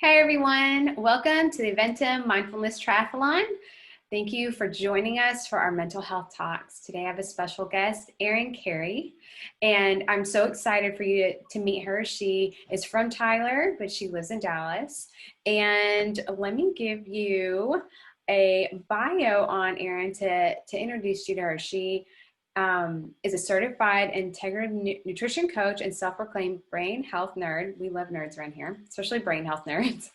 Hey everyone, welcome to the Adventum Mindfulness Triathlon. Thank you for joining us for our mental health talks. Today I have a special guest, Erin Kerry, and I'm so excited for you to meet her. She is from Tyler, but she lives in Dallas. And let me give you a bio on Erin to introduce you to her. She is a certified integrative nutrition coach and self-proclaimed brain health nerd. We love nerds around here, especially brain health nerds.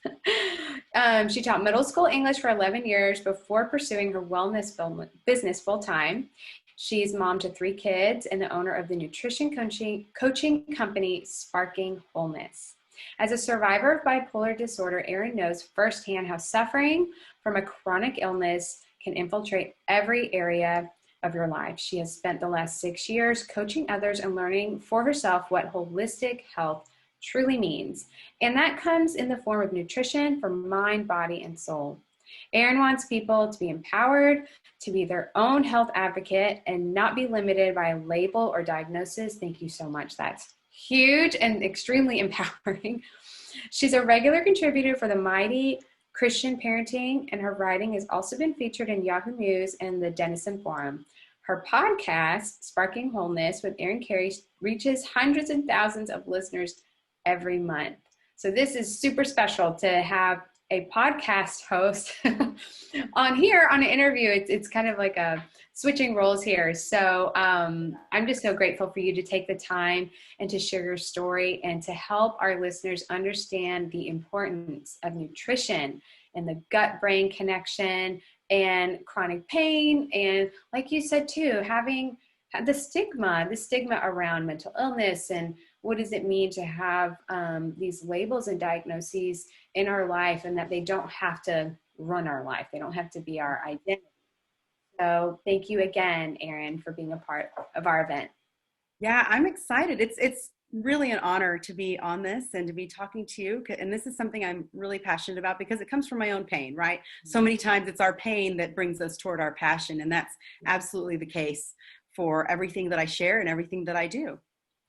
She taught middle school English for 11 years before pursuing her wellness business full-time. She's mom to 3 kids and the owner of the nutrition coaching company, Sparking Wholeness. As a survivor of bipolar disorder, Erin knows firsthand how suffering from a chronic illness can infiltrate every area of your life. She has spent the last 6 years coaching others and learning for herself what holistic health truly means. And that comes in the form of nutrition for mind, body, and soul. Erin wants people to be empowered, to be their own health advocate, and not be limited by a label or diagnosis. Thank you so much. That's huge and extremely empowering. She's a regular contributor for the Mighty Christian Parenting, and her writing has also been featured in Yahoo News and the Denison Forum. Her podcast, Sparking Wholeness with Erin Kerry, reaches hundreds and thousands of listeners every month. So this is super special to have a podcast host on here on an interview. It's kind of like a switching roles here. So I'm just so grateful for you to take the time and to share your story and to help our listeners understand the importance of nutrition and the gut-brain connection and chronic pain. And like you said too, having the stigma around mental illness and what does it mean to have these labels and diagnoses in our life, and that they don't have to run our life. They don't have to be our identity. So thank you again, Erin, for being a part of our event. Yeah, I'm excited. It's really an honor to be on this and to be talking to you. And this is something I'm really passionate about because it comes from my own pain, right? So many times it's our pain that brings us toward our passion. And that's absolutely the case for everything that I share and everything that I do.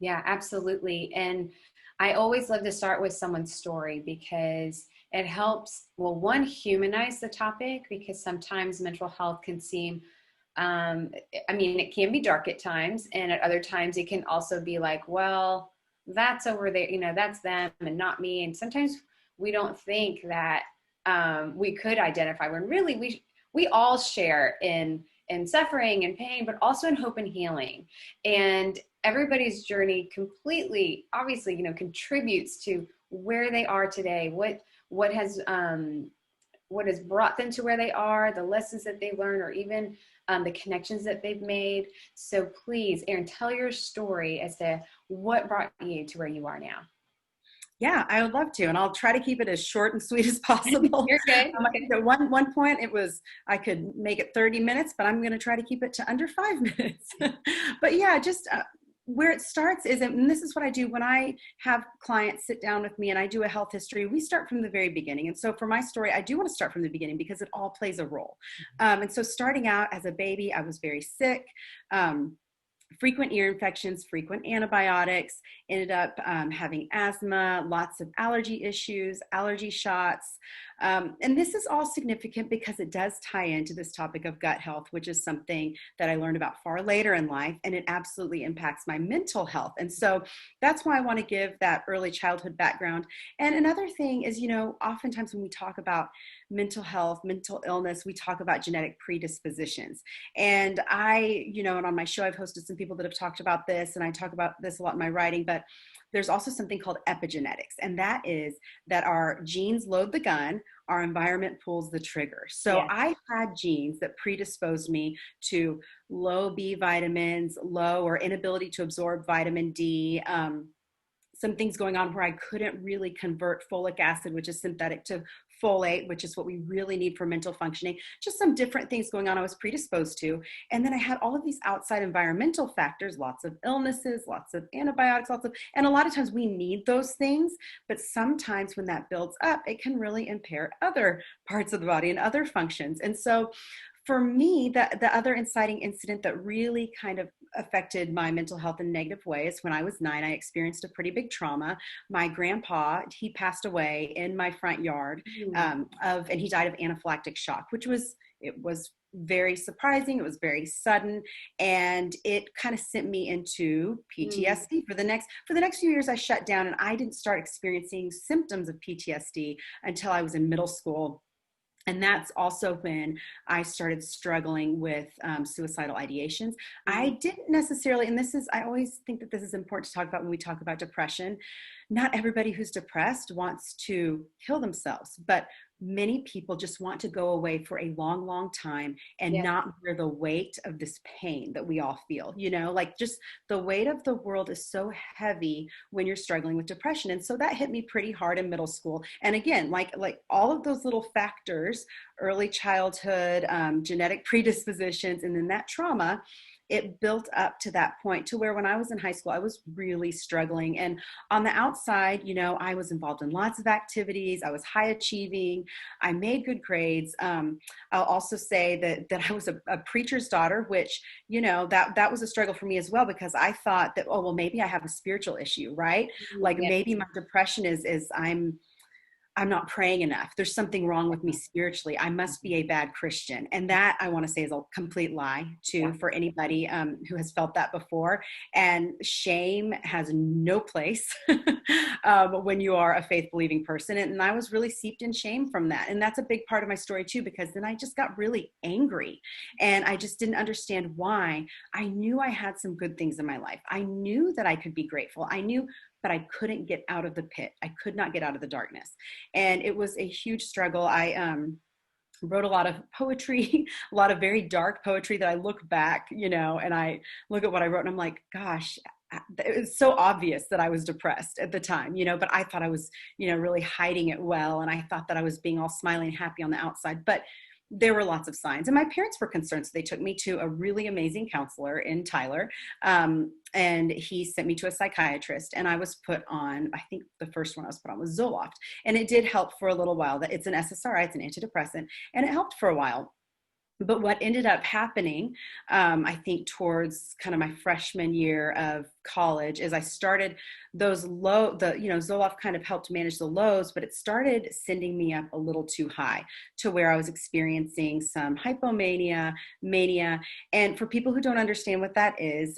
Yeah, absolutely. And I always love to start with someone's story because it helps, well, one, humanize the topic, because sometimes mental health can seem, it can be dark at times, and at other times it can also be like, well, that's over there, that's them and not me. And sometimes we don't think that we could identify when really we all share in suffering and pain, but also in hope and healing. And everybody's journey completely, obviously, contributes to where they are today, what has brought them to where they are, the lessons that they learned, or even the connections that they've made. So please, Erin, tell your story as to what brought you to where you are now. Yeah, I would love to. And I'll try to keep it as short and sweet as possible. You're good. At one point I could make it 30 minutes, but I'm going to try to keep it to under 5 minutes. But yeah, just where it starts is, and this is what I do when I have clients sit down with me and I do a health history, we start from the very beginning. And so for my story, I do want to start from the beginning because it all plays a role. And so starting out as a baby, I was very sick. Frequent ear infections, frequent antibiotics, ended up having asthma, lots of allergy issues, allergy shots. And this is all significant because it does tie into this topic of gut health, which is something that I learned about far later in life, and it absolutely impacts my mental health. And so that's why I want to give that early childhood background. And another thing is, oftentimes when we talk about mental health, mental illness, we talk about genetic predispositions. And and on my show, I've hosted some people that have talked about this, and I talk about this a lot in my writing, but there's also something called epigenetics, and that is that our genes load the gun, our environment pulls the trigger. So yeah. I had genes that predisposed me to low B vitamins, low or inability to absorb vitamin D, some things going on where I couldn't really convert folic acid, which is synthetic, to folate, which is what we really need for mental functioning. Just some different things going on I was predisposed to. And then I had all of these outside environmental factors, lots of illnesses, lots of antibiotics, and a lot of times we need those things, but sometimes when that builds up, it can really impair other parts of the body and other functions. And so For me, the other inciting incident that really kind of affected my mental health in negative ways, when I was 9, I experienced a pretty big trauma. My grandpa, he passed away in my front yard, and he died of anaphylactic shock, it was very surprising. It was very sudden, and it kind of sent me into PTSD. For the next few years, I shut down, and I didn't start experiencing symptoms of PTSD until I was in middle school. And that's also when I started struggling with suicidal ideations. I didn't necessarily, and I always think that this is important to talk about when we talk about depression. Not everybody who's depressed wants to kill themselves, but many people just want to go away for a long, long time and not bear the weight of this pain that we all feel, like just the weight of the world is so heavy when you're struggling with depression. And so that hit me pretty hard in middle school. And again, like all of those little factors, early childhood, genetic predispositions, and then that trauma, it built up to that point to where when I was in high school, I was really struggling. And on the outside, I was involved in lots of activities. I was high achieving. I made good grades. I'll also say that I was a preacher's daughter, which, that was a struggle for me as well, because I thought that, oh, well, maybe I have a spiritual issue, right? Like maybe my depression is I'm not praying enough. There's something wrong with me spiritually. I must be a bad Christian. And that, I want to say, is a complete lie too, for anybody who has felt that before. And shame has no place when you are a faith believing person. And I was really seeped in shame from that. And that's a big part of my story too, because then I just got really angry and I just didn't understand why. I knew I had some good things in my life. I knew that I could be grateful. But I couldn't get out of the pit. I could not get out of the darkness. And it was a huge struggle. I wrote a lot of poetry, a lot of very dark poetry that I look back, and I look at what I wrote and I'm like, gosh, it was so obvious that I was depressed at the time, but I thought I was, really hiding it well. And I thought that I was being all smiling and happy on the outside, but there were lots of signs. And my parents were concerned. So they took me to a really amazing counselor in Tyler. And he sent me to a psychiatrist, and I was put on, I think the first one I was put on was Zoloft. And it did help for a little while. That it's an SSRI, it's an antidepressant, and it helped for a while. But what ended up happening, I think towards kind of my freshman year of college, is I started Zoloft kind of helped manage the lows, but it started sending me up a little too high to where I was experiencing some hypomania, mania. And for people who don't understand what that is,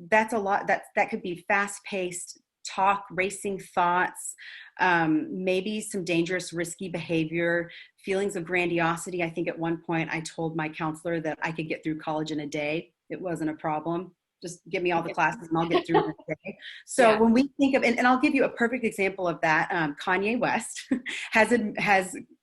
that's a lot. That could be fast-paced talk, racing thoughts, maybe some dangerous, risky behavior, feelings of grandiosity. I think at one point I told my counselor that I could get through college in a day. It wasn't a problem. Just give me all the classes and I'll get through it in a day. So when we think of, and I'll give you a perfect example of that. Kanye West has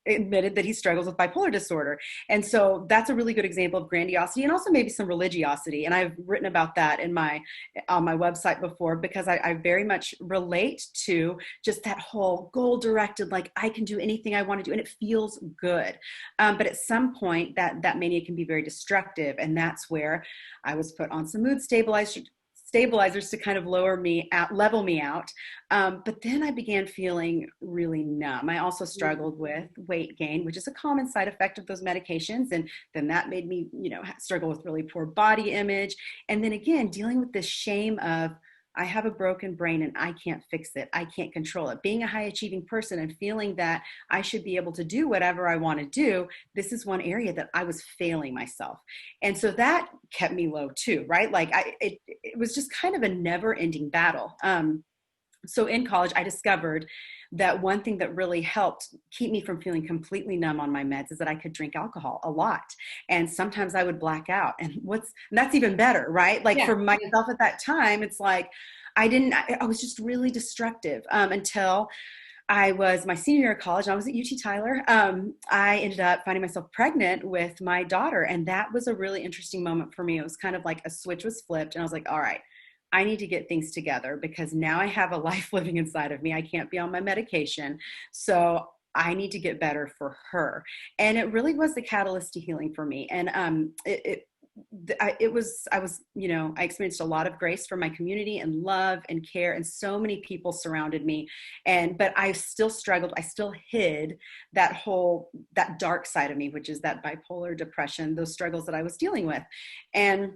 admitted that he struggles with bipolar disorder. And so that's a really good example of grandiosity and also maybe some religiosity. And I've written about that on my website before, because I very much relate to just that whole goal directed, like I can do anything I want to do and it feels good. But at some point that mania can be very destructive. And that's where I was put on some mood stabilizers to kind of level me out. But then I began feeling really numb. I also struggled with weight gain, which is a common side effect of those medications. And then that made me, struggle with really poor body image. And then again, dealing with this shame of, I have a broken brain and I can't fix it. I can't control it. Being a high achieving person and feeling that I should be able to do whatever I want to do. This is one area that I was failing myself. And so that kept me low too, right? Like it was just kind of a never ending battle. So in college, I discovered that one thing that really helped keep me from feeling completely numb on my meds is that I could drink alcohol a lot. And sometimes I would black out. And that's even better, right? Like for myself at that time, it's like, I was just really destructive until I was my senior year of college. I was at UT Tyler. I ended up finding myself pregnant with my daughter. And that was a really interesting moment for me. It was kind of like a switch was flipped. And I was like, all right, I need to get things together because now I have a life living inside of me. I can't be on my medication. So I need to get better for her. And it really was the catalyst to healing for me. And I experienced a lot of grace from my community and love and care, and so many people surrounded me. But I still struggled. I still hid that dark side of me, which is that bipolar depression, those struggles that I was dealing with. And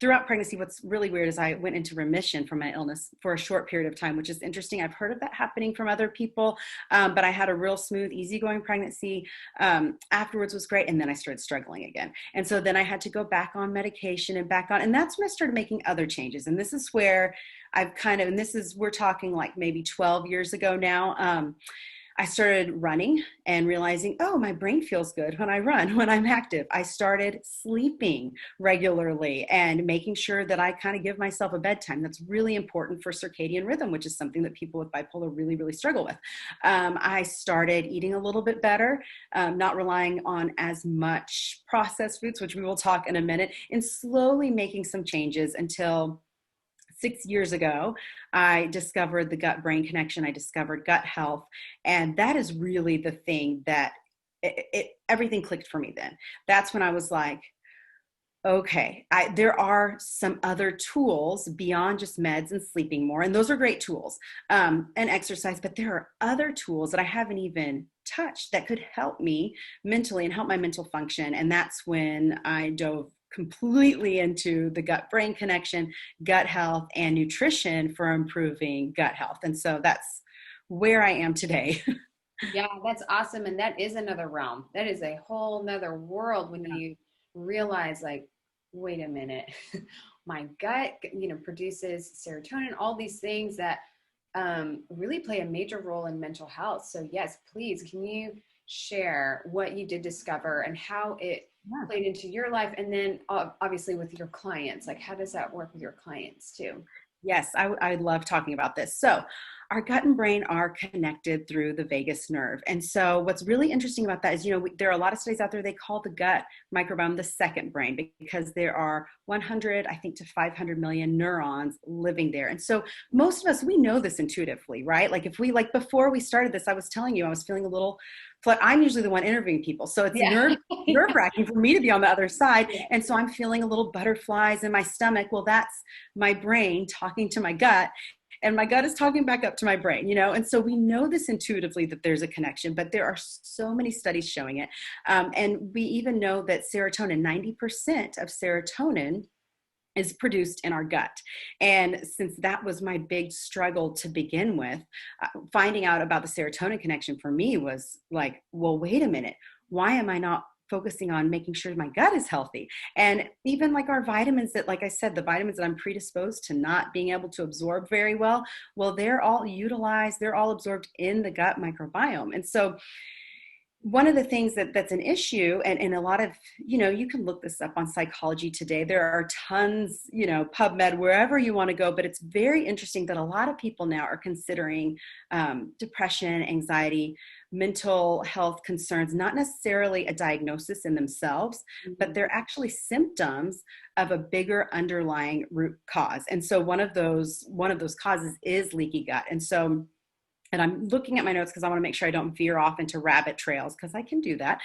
throughout pregnancy, what's really weird is I went into remission from my illness for a short period of time, which is interesting. I've heard of that happening from other people, but I had a real smooth, easygoing pregnancy. Afterwards was great, and then I started struggling again. And so then I had to go back on medication and that's when I started making other changes. And this is where we're talking like maybe 12 years ago now. I started running and realizing, oh, my brain feels good when I run, when I'm active. I started sleeping regularly and making sure that I kind of give myself a bedtime. That's really important for circadian rhythm, which is something that people with bipolar really, really struggle with. I started eating a little bit better, not relying on as much processed foods, which we will talk in a minute, and slowly making some changes until 6 years ago, I discovered the gut-brain connection. I discovered gut health. And that is really the thing that everything clicked for me then. That's when I was like, okay, there are some other tools beyond just meds and sleeping more. And those are great tools, and exercise, but there are other tools that I haven't even touched that could help me mentally and help my mental function. And that's when I dove completely into the gut-brain connection, gut health, and nutrition for improving gut health. And so that's where I am today. Yeah, that's awesome. And that is another realm. That is a whole nother world when you realize, like, wait a minute, my gut, produces serotonin, all these things that really play a major role in mental health. So yes, please, can you share what you did discover and how it played into your life? And then obviously with your clients, like how does that work with your clients too? Yes, I love talking about this. So our gut and brain are connected through the vagus nerve. And so what's really interesting about that is, there are a lot of studies out there, they call the gut microbiome the second brain because there are 100, I think, to 500 million neurons living there. And so most of us, we know this intuitively, right? Like before we started this, I was telling you, I was feeling a little, I'm usually the one interviewing people. So it's nerve-wracking for me to be on the other side. And so I'm feeling a little butterflies in my stomach. Well, that's my brain talking to my gut. And my gut is talking back up to my brain, and so we know this intuitively that there's a connection, but there are so many studies showing it. And we even know that serotonin, 90% of serotonin is produced in our gut. And since that was my big struggle to begin with, finding out about the serotonin connection for me was like, well, wait a minute, why am I not focusing on making sure my gut is healthy? And even like our vitamins that, like I said, the vitamins that I'm predisposed to not being able to absorb very well, they're all utilized, they're all absorbed in the gut microbiome. And so one of the things that's an issue, and a lot of, you can look this up on Psychology Today. There are tons, PubMed, wherever you want to go, but it's very interesting that a lot of people now are considering depression, anxiety, mental health concerns, not necessarily a diagnosis in themselves, but they're actually symptoms of a bigger underlying root cause. And so one of those causes is leaky gut. And I'm looking at my notes because I want to make sure I don't veer off into rabbit trails, because I can do that.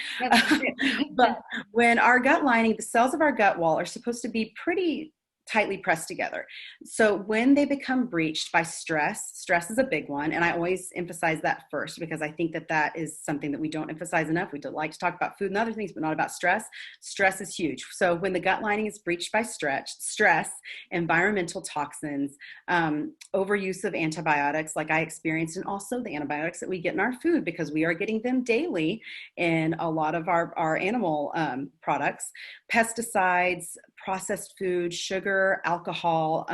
But when our gut lining, the cells of our gut wall are supposed to be pretty tightly pressed together. So when they become breached by stress is a big one. And I always emphasize that first, because I think that is something that we don't emphasize enough. We like to talk about food and other things, but not about stress. Stress is huge. So when the gut lining is breached by stress, environmental toxins, overuse of antibiotics like I experienced, and also the antibiotics that we get in our food, because we are getting them daily in a lot of our animal products, pesticides, processed food, sugar, alcohol,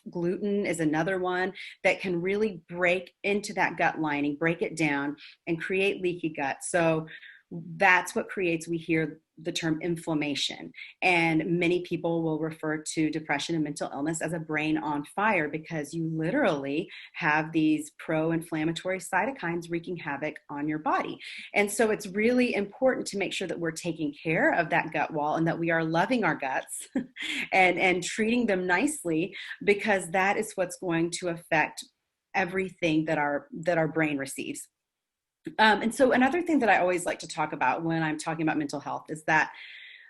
gluten is another one that can really break into that gut lining, break it down, and create leaky gut. So that's what creates, we hear the term inflammation. And many people will refer to depression and mental illness as a brain on fire, because you literally have these pro-inflammatory cytokines wreaking havoc on your body. And so it's really important to make sure that we're taking care of that gut wall and that we are loving our guts and treating them nicely, because that is what's going to affect everything that our brain receives. And so another thing that I always like to talk about when I'm talking about mental health is that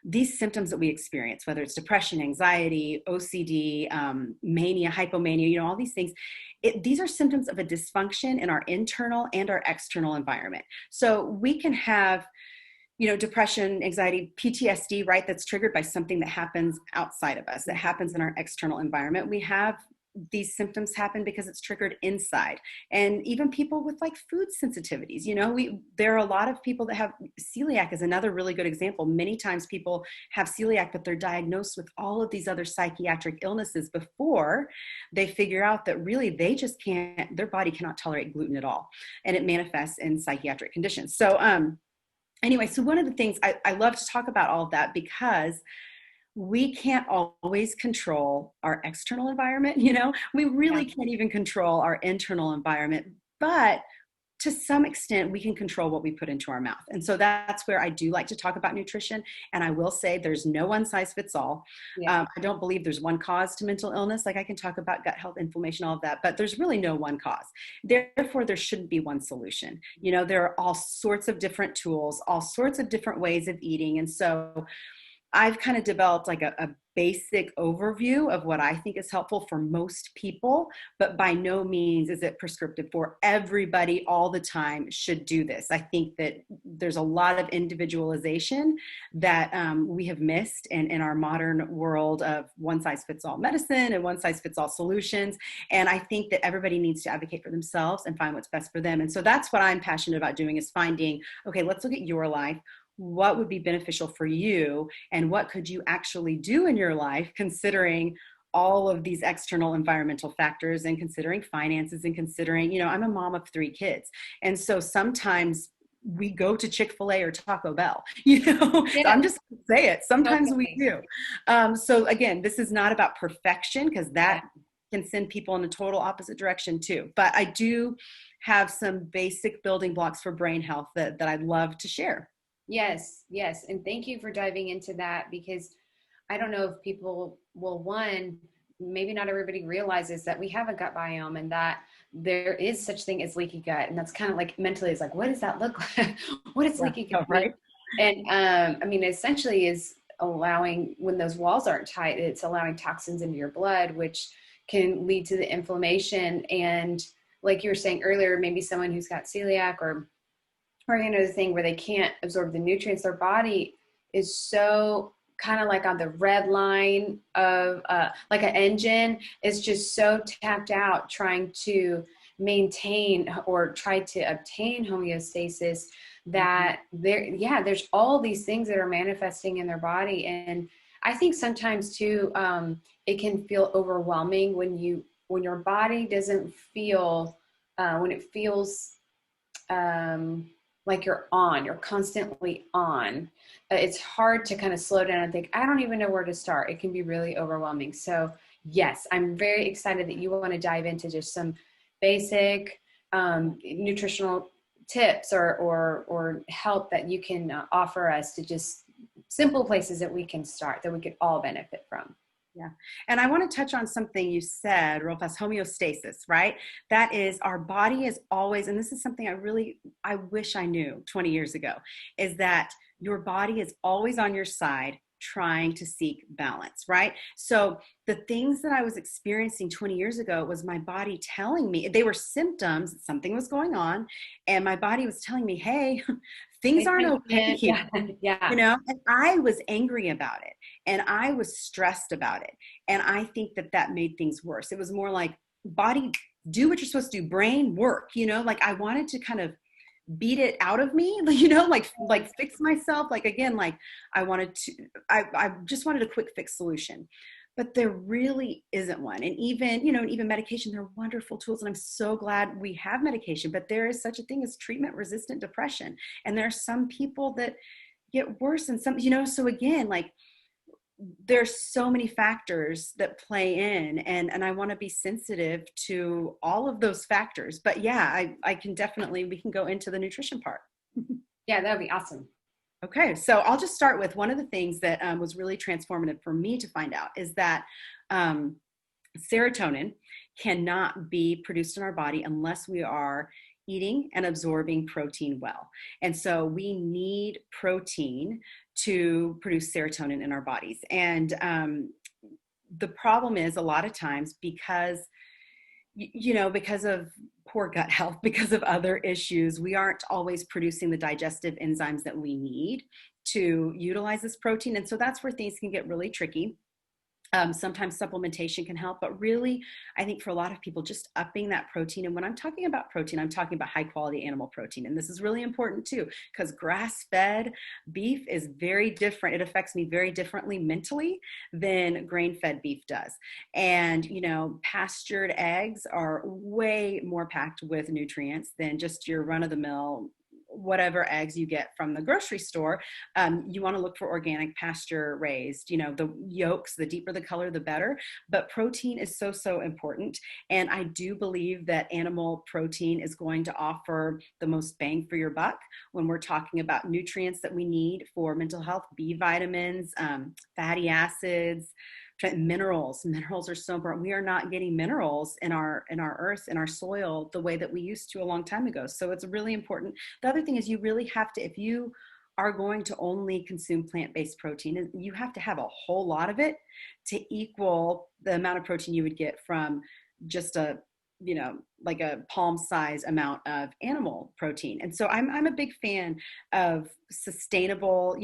these symptoms that we experience, whether it's depression, anxiety, OCD, mania, hypomania, all these things, these are symptoms of a dysfunction in our internal and our external environment. So we can have, depression, anxiety, PTSD, right? That's triggered by something that happens outside of us, that happens in our external environment. We have these symptoms happen because it's triggered inside. And even people with like food sensitivities, there are a lot of people that have celiac is another really good example. Many times people have celiac, but they're diagnosed with all of these other psychiatric illnesses before they figure out that really they just can't, their body cannot tolerate gluten at all. And it manifests in psychiatric conditions. So, anyway, so one of the things I love to talk about all of that because we can't always control our external environment. We really can't even control our internal environment, but to some extent we can control what we put into our mouth. And so that's where I do like to talk about nutrition. And I will say there's no one size fits all. I don't believe there's one cause to mental illness. Like I can talk about gut health, inflammation, all of that, but there's really no one cause. Therefore, there shouldn't be one solution. There are all sorts of different tools, all sorts of different ways of eating. And so I've kind of developed like a basic overview of what I think is helpful for most people, but by no means is it prescriptive for everybody all the time should do this. I think that there's a lot of individualization that we have missed in our modern world of one size fits all medicine and one size fits all solutions. And I think that everybody needs to advocate for themselves and find what's best for them. And so that's what I'm passionate about doing is finding, okay, let's look at your life. What would be beneficial for you and what could you actually do in your life considering all of these external environmental factors and considering finances and considering, I'm a mom of 3 kids. And so sometimes we go to Chick-fil-A or Taco Bell, I'm just going to say it. Sometimes we do. So again, this is not about perfection because that can send people in a total opposite direction too. But I do have some basic building blocks for brain health that I'd love to share. Yes. And thank you for diving into that because I don't know if people will, maybe not everybody realizes that we have a gut biome and that there is such thing as leaky gut. And that's kind of like mentally it's like, what does that look like? What is leaky gut? Right. And essentially is allowing, when those walls aren't tight, it's allowing toxins into your blood, which can lead to the inflammation. And like you were saying earlier, maybe someone who's got celiac or the thing where they can't absorb the nutrients, their body is so kind of like on the red line of like an engine is just so tapped out trying to maintain or try to obtain homeostasis that there's all these things that are manifesting in their body. And I think sometimes too, it can feel overwhelming when your body doesn't feel, when it feels, like you're constantly on. It's hard to kind of slow down and think, I don't even know where to start. It can be really overwhelming. So yes, I'm very excited that you want to dive into just some basic nutritional tips or help that you can offer us to just simple places that we can start, that we could all benefit from. Yeah. And I want to touch on something you said real fast, homeostasis, right? That is our body is always, and this is something I wish I knew 20 years ago, is that your body is always on your side trying to seek balance, right? So the things that I was experiencing 20 years ago was my body telling me, they were symptoms, something was going on, and my body was telling me, hey, things aren't okay here. And I was angry about it and I was stressed about it. And I think that made things worse. It was more like, body, do what you're supposed to do, brain work, like I wanted to kind of beat it out of me, like fix myself. Like, again, like I just wanted a quick fix solution, but there really isn't one. And even medication, they're wonderful tools. And I'm so glad we have medication, but there is such a thing as treatment resistant depression. And there are some people that get worse and some, so again, like there's so many factors that play in and I want to be sensitive to all of those factors. But yeah, I can definitely, we can go into the nutrition part. Yeah, that'd be awesome. Okay. So I'll just start with one of the things that was really transformative for me to find out is that serotonin cannot be produced in our body unless we are eating and absorbing protein well. And so we need protein to produce serotonin in our bodies. And the problem is a lot of times because because of poor gut health, because of other issues, we aren't always producing the digestive enzymes that we need to utilize this protein. And so that's where things can get really tricky. Sometimes supplementation can help, but really, I think for a lot of people, just upping that protein. And when I'm talking about protein, I'm talking about high quality animal protein. And this is really important too, because grass-fed beef is very different. It affects me very differently mentally than grain-fed beef does. And, pastured eggs are way more packed with nutrients than just your run-of-the-mill whatever eggs you get from the grocery store. You want to look for organic, pasture raised, the yolks, the deeper the color, the better. But protein is so, so important. And I do believe that animal protein is going to offer the most bang for your buck when we're talking about nutrients that we need for mental health, B vitamins, fatty acids, minerals. Minerals are so important. We are not getting minerals in our earth, in our soil, the way that we used to a long time ago. So it's really important. The other thing is you really have to, if you are going to only consume plant-based protein, you have to have a whole lot of it to equal the amount of protein you would get from just a like a palm size amount of animal protein. And so I'm a big fan of sustainable,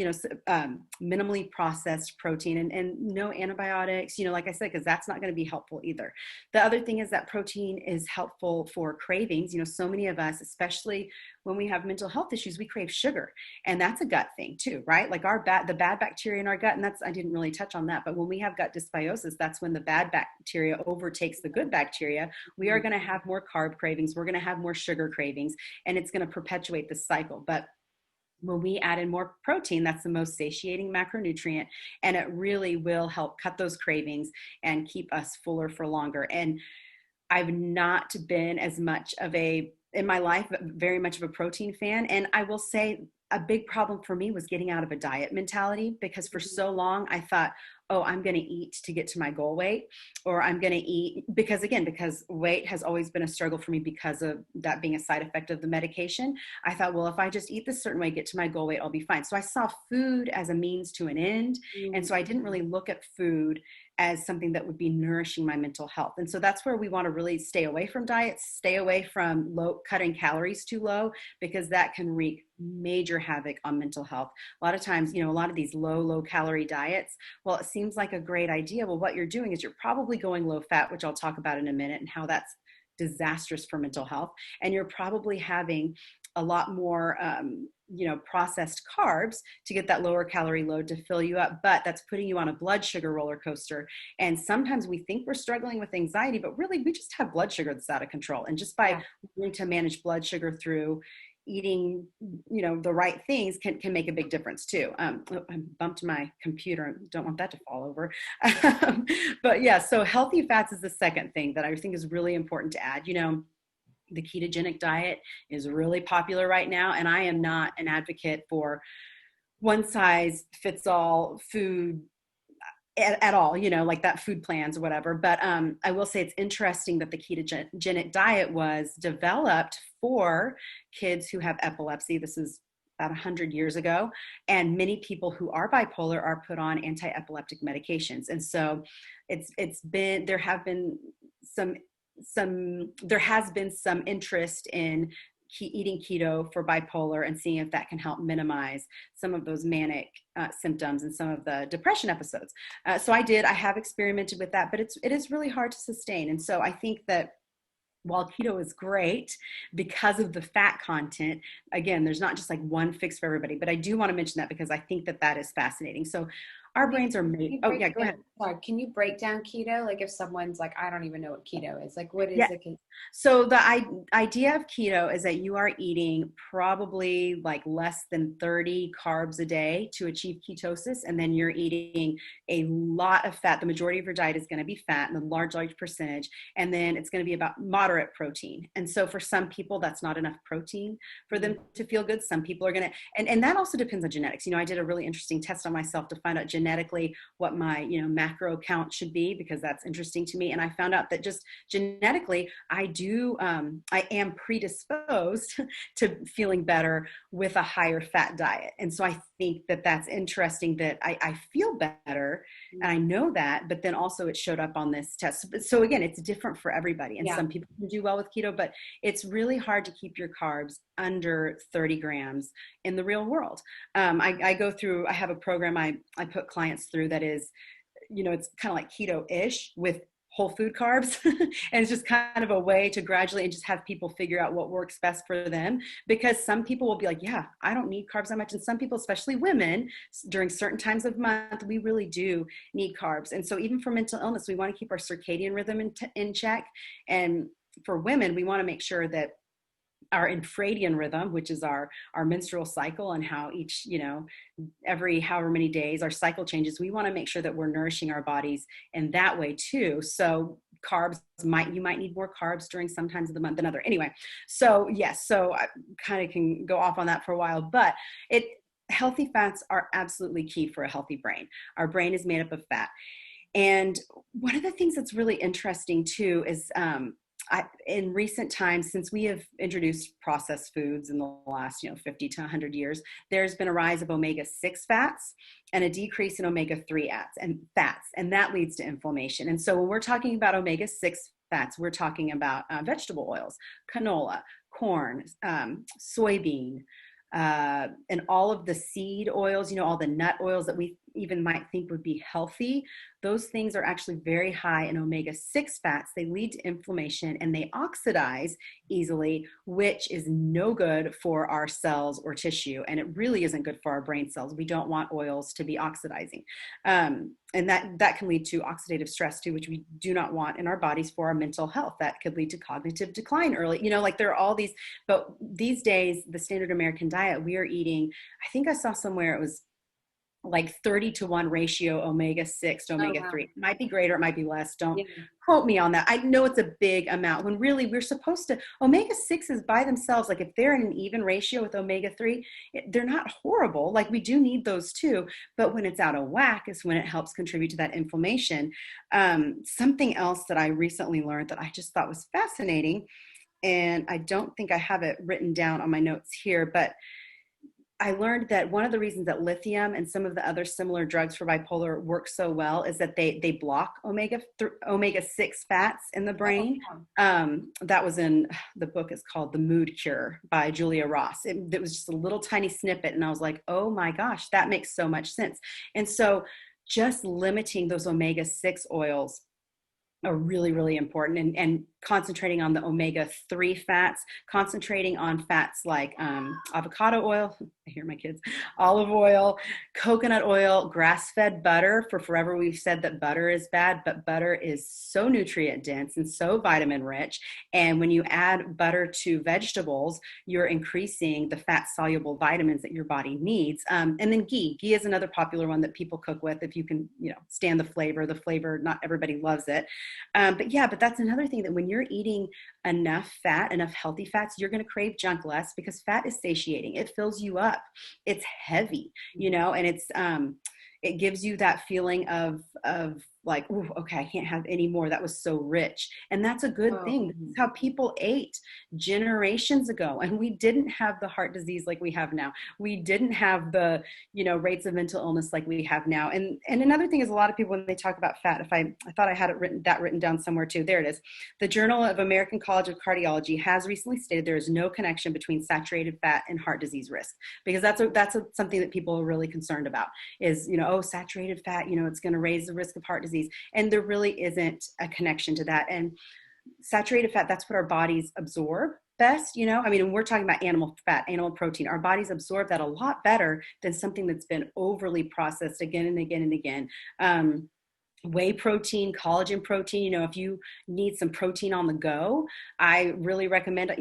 minimally processed protein and no antibiotics, like I said, because that's not going to be helpful either. The other thing is that protein is helpful for cravings. So many of us, especially when we have mental health issues, we crave sugar, and that's a gut thing too, right? Like the bad bacteria in our gut. And I didn't really touch on that, but when we have gut dysbiosis, that's when the bad bacteria overtakes the good bacteria. We are going to have more carb cravings. We're going to have more sugar cravings, and it's going to perpetuate this cycle. But when we add in more protein, that's the most satiating macronutrient, and it really will help cut those cravings and keep us fuller for longer. And I've not been as much of in my life, very much of a protein fan. And I will say a big problem for me was getting out of a diet mentality, because for so long I thought, oh, I'm going to eat to get to my goal weight, or I'm going to eat because weight has always been a struggle for me because of that being a side effect of the medication. I thought, well, if I just eat this certain way, get to my goal weight, I'll be fine. So I saw food as a means to an end. And so I didn't really look at food as something that would be nourishing my mental health. And so that's where we want to really stay away from diets, stay away from cutting calories too low, because that can wreak major havoc on mental health. A lot of times, a lot of these low calorie diets, well, it seems like a great idea. Well, what you're doing is you're probably going low fat, which I'll talk about in a minute, and how that's disastrous for mental health. And you're probably having a lot more, processed carbs to get that lower calorie load to fill you up, but that's putting you on a blood sugar roller coaster. And sometimes we think we're struggling with anxiety, but really we just have blood sugar that's out of control. And just by learning to manage blood sugar through eating, the right things can make a big difference too. I bumped my computer. Don't want that to fall over. But yeah, so healthy fats is the second thing that I think is really important to add. The ketogenic diet is really popular right now, and I am not an advocate for one size fits all food at all, like that food plans or whatever. But I will say it's interesting that the ketogenic diet was developed for kids who have epilepsy. This is about 100 years ago. And many people who are bipolar are put on anti-epileptic medications. And so there has been some interest in eating keto for bipolar and seeing if that can help minimize some of those manic symptoms and some of the depression episodes. So I have experimented with that, but it is really hard to sustain. And so I think that while keto is great because of the fat content, again, there's not just like one fix for everybody, but I do want to mention that because I think that is fascinating. So our brains are made. Oh yeah, go ahead. Sorry, can you break down keto? Like if someone's like, I don't even know what keto is, like what is it? So the idea of keto is that you are eating probably like less than 30 carbs a day to achieve ketosis. And then you're eating a lot of fat. The majority of your diet is going to be fat and a large percentage. And then it's going to be about moderate protein. And so for some people, that's not enough protein for them to feel good. Some people are going to, and that also depends on genetics. I did a really interesting test on myself to find out genetically what my, macro count should be, because that's interesting to me. And I found out that just genetically, I am predisposed to feeling better with a higher fat diet. And so I think that that's interesting, that I feel better and I know that, but then also it showed up on this test. So again, it's different for everybody. And some people can do well with keto, but it's really hard to keep your carbs under 30 grams in the real world. I go through, I have a program I put clients through that is, it's kind of like keto-ish with whole food carbs. And it's just kind of a way to gradually and just have people figure out what works best for them, because some people will be like, yeah, I don't need carbs that much. And some people, especially women, during certain times of month, we really do need carbs. And so even for mental illness, we want to keep our circadian rhythm in check. And for women, we want to make sure that our infradian rhythm, which is our menstrual cycle, and how each, every however many days our cycle changes, we want to make sure that we're nourishing our bodies in that way too. So carbs you might need more carbs during some times of the month than other. Anyway, so yes, so I kind of can go off on that for a while, but healthy fats are absolutely key for a healthy brain. Our brain is made up of fat. And one of the things that's really interesting too is, in recent times, since we have introduced processed foods in the last 50 to 100 years, there's been a rise of omega-6 fats and a decrease in omega-3 fats, and that leads to inflammation. And so when we're talking about omega-6 fats, we're talking about vegetable oils, canola, corn, soybean, and all of the seed oils, all the nut oils that we even might think would be healthy. Those things are actually very high in omega-6 fats. They lead to inflammation and they oxidize easily, which is no good for our cells or tissue. And it really isn't good for our brain cells. We don't want oils to be oxidizing. And that can lead to oxidative stress too, which we do not want in our bodies for our mental health. That could lead to cognitive decline early. There are all these, but these days, the standard American diet, we are eating, I think I saw somewhere it was like 30-to-1 ratio omega-6 to omega-3. It might be greater, it might be less. Don't quote me on that. I know it's a big amount when really we're supposed to, omega-6s by themselves, like if they're in an even ratio with omega-3, they're not horrible. Like we do need those too, but when it's out of whack is when it helps contribute to that inflammation. Something else that I recently learned that I just thought was fascinating, and I don't think I have it written down on my notes here, but I learned that one of the reasons that lithium and some of the other similar drugs for bipolar work so well is that they block omega-6 fats in the brain. That was in the book, is called The Mood Cure by Julia Ross. It was just a little tiny snippet, and I was like, oh my gosh, that makes so much sense. And so just limiting those omega-6 oils are really, really important, and concentrating on the omega-3 fats, concentrating on fats like avocado oil, I hear my kids, olive oil, coconut oil, grass-fed butter. For forever, we've said that butter is bad, but butter is so nutrient dense and so vitamin rich. And when you add butter to vegetables, you're increasing the fat-soluble vitamins that your body needs. And then ghee. Ghee is another popular one that people cook with if you can, stand the flavor. The flavor, not everybody loves it. But that's another thing, that when you're eating enough fat, enough healthy fats, you're going to crave junk less, because fat is satiating. It fills you up. It's heavy, and it gives you that feeling of like, ooh, okay, I can't have any more. That was so rich. And that's a good thing. That's how people ate generations ago. And we didn't have the heart disease like we have now. We didn't have the, rates of mental illness like we have now. And another thing is, a lot of people, when they talk about fat, I thought I had it written down somewhere too. There it is. The Journal of American College of Cardiology has recently stated there is no connection between saturated fat and heart disease risk, because that's something that people are really concerned about is, saturated fat, it's going to raise the risk of heart disease. And there really isn't a connection to that. And saturated fat, that's what our bodies absorb best, when we're talking about animal fat, animal protein, our bodies absorb that a lot better than something that's been overly processed again and again and again. Whey protein, collagen protein, if you need some protein on the go, I really recommend,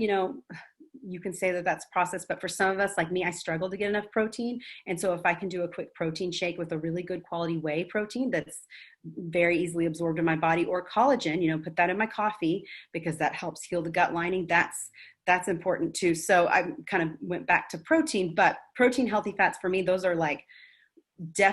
you can say that that's processed, but for some of us, like me, I struggle to get enough protein. And so if I can do a quick protein shake with a really good quality whey protein that's very easily absorbed in my body, or collagen, put that in my coffee, because that helps heal the gut lining. That's important too. So I kind of went back to protein, but protein, healthy fats for me, those are like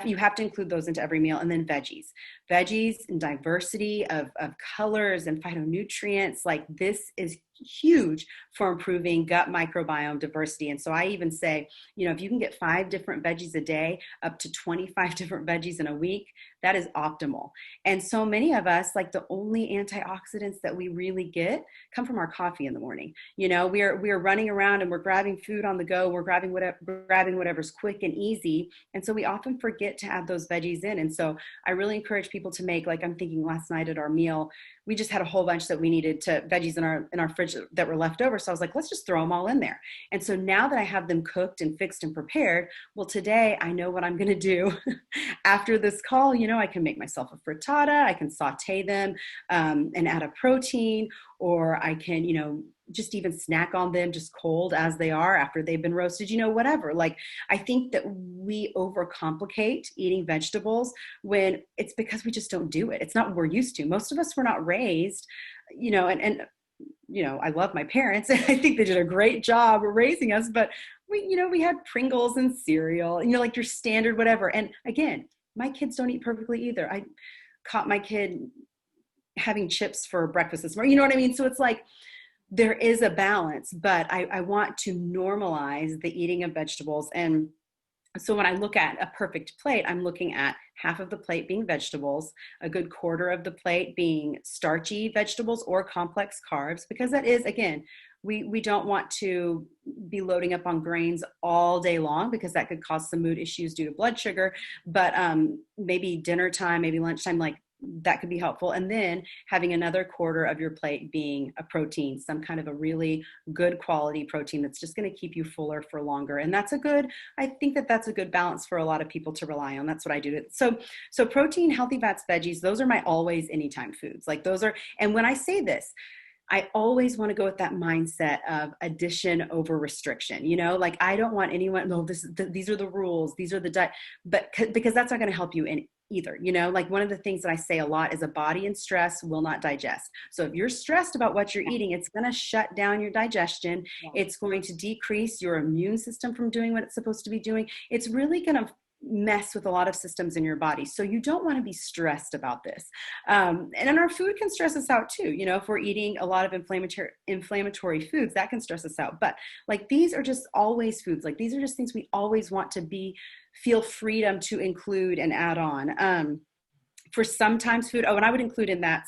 you have to include those into every meal. And then veggies and diversity of colors and phytonutrients. Like this is huge for improving gut microbiome diversity. And so I even say, if you can get 5 different veggies a day, up to 25 different veggies in a week, that is optimal. And so many of us, like the only antioxidants that we really get come from our coffee in the morning. We're running around and we're grabbing food on the go. We're grabbing whatever's quick and easy. And so we often forget to add those veggies in. And so I really encourage people to make, like I'm thinking last night at our meal, we just had a whole bunch that we needed veggies in our fridge that were left over. So I was like, let's just throw them all in there. And so now that I have them cooked and fixed and prepared, well, today I know what I'm going to do after this call. I can make myself a frittata. I can saute them and add a protein, or I can, just even snack on them just cold as they are after they've been roasted, whatever. Like, I think that we overcomplicate eating vegetables when it's because we just don't do it. It's not what we're used to. Most of us were not raised, and I love my parents and I think they did a great job raising us, but we had Pringles and cereal, like your standard whatever. And again, my kids don't eat perfectly either. I caught my kid having chips for breakfast this morning, you know what I mean? So it's like, there is a balance, but I want to normalize the eating of vegetables. And so when I look at a perfect plate, I'm looking at half of the plate being vegetables, a good quarter of the plate being starchy vegetables or complex carbs, because that is, again, we don't want to be loading up on grains all day long because that could cause some mood issues due to blood sugar. But maybe dinner time, maybe lunchtime, like that could be helpful. And then having another quarter of your plate being a protein, some kind of a really good quality protein that's just going to keep you fuller for longer. And I think that's a good balance for a lot of people to rely on. That's what I do. So protein, healthy fats, veggies, those are my always anytime foods. Like those are, and when I say this, I always want to go with that mindset of addition over restriction. Like I don't want anyone, no, these are the rules, these are the diet, but because that's not going to help you in either. Like one of the things that I say a lot is a body in stress will not digest. So if you're stressed about what you're eating, it's going to shut down your digestion. It's going to decrease your immune system from doing what it's supposed to be doing. It's really going to mess with a lot of systems in your body. So you don't want to be stressed about this. And then our food can stress us out too. If we're eating a lot of inflammatory foods, that can stress us out. But like, these are just always foods. Like these are just things we always want to feel freedom to include and add on. For sometimes food, and I would include in that,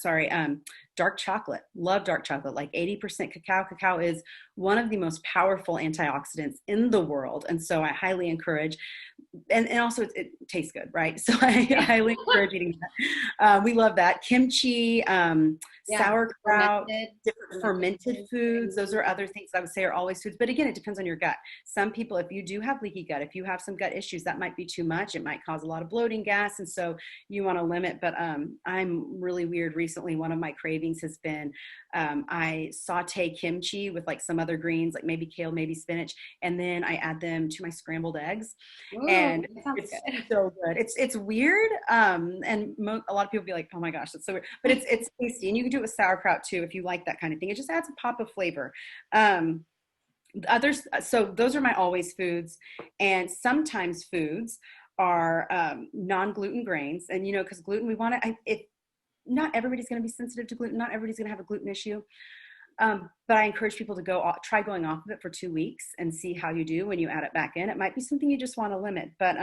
dark chocolate. Love dark chocolate, like 80% cacao. Cacao is one of the most powerful antioxidants in the world. And so I highly encourage, and also it tastes good, right? So I highly encourage eating that. We love that. Kimchi, sauerkraut, different fermented foods. Those are other things I would say are always foods. But again, it depends on your gut. Some people, if you do have leaky gut, if you have some gut issues, that might be too much. It might cause a lot of bloating, gas. And so you want to limit. But I'm really weird. Recently, one of my cravings has been I saute kimchi with like some other greens, like maybe kale, maybe spinach, and then I add them to my scrambled eggs. Ooh, and it's good. So good. It's weird, and a lot of people be like, "Oh my gosh, that's so weird," but it's tasty, and you can do it with sauerkraut too if you like that kind of thing. It just adds a pop of flavor. Others, so those are my always foods, and sometimes foods are non-gluten grains, and because gluten, we want to. Not everybody's going to be sensitive to gluten. Not everybody's going to have a gluten issue. But I encourage people to try going off of it for 2 weeks and see how you do when you add it back in. It might be something you just want to limit, but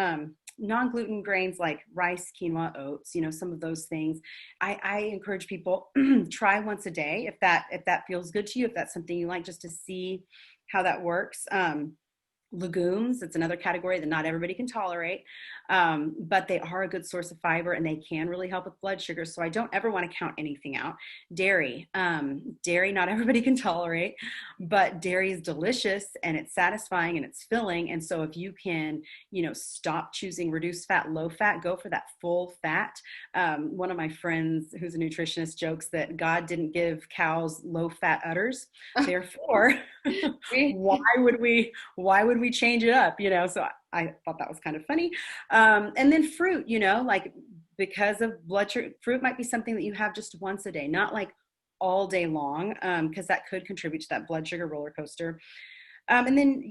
non-gluten grains like rice, quinoa, oats, some of those things, I encourage people try once a day if that feels good to you, if that's something you like, just to see how that works. Legumes, it's another category that not everybody can tolerate, but they are a good source of fiber and they can really help with blood sugar. So I don't ever want to count anything out. Dairy, not everybody can tolerate, but dairy is delicious and it's satisfying and it's filling. And so if you can, stop choosing reduced fat, low fat, go for that full fat. One of my friends who's a nutritionist jokes that God didn't give cows low fat udders. Therefore, why would we change it up? So I thought that was kind of funny. And then fruit, like because of blood sugar, fruit might be something that you have just once a day, not like all day long, because that could contribute to that blood sugar roller coaster. And then,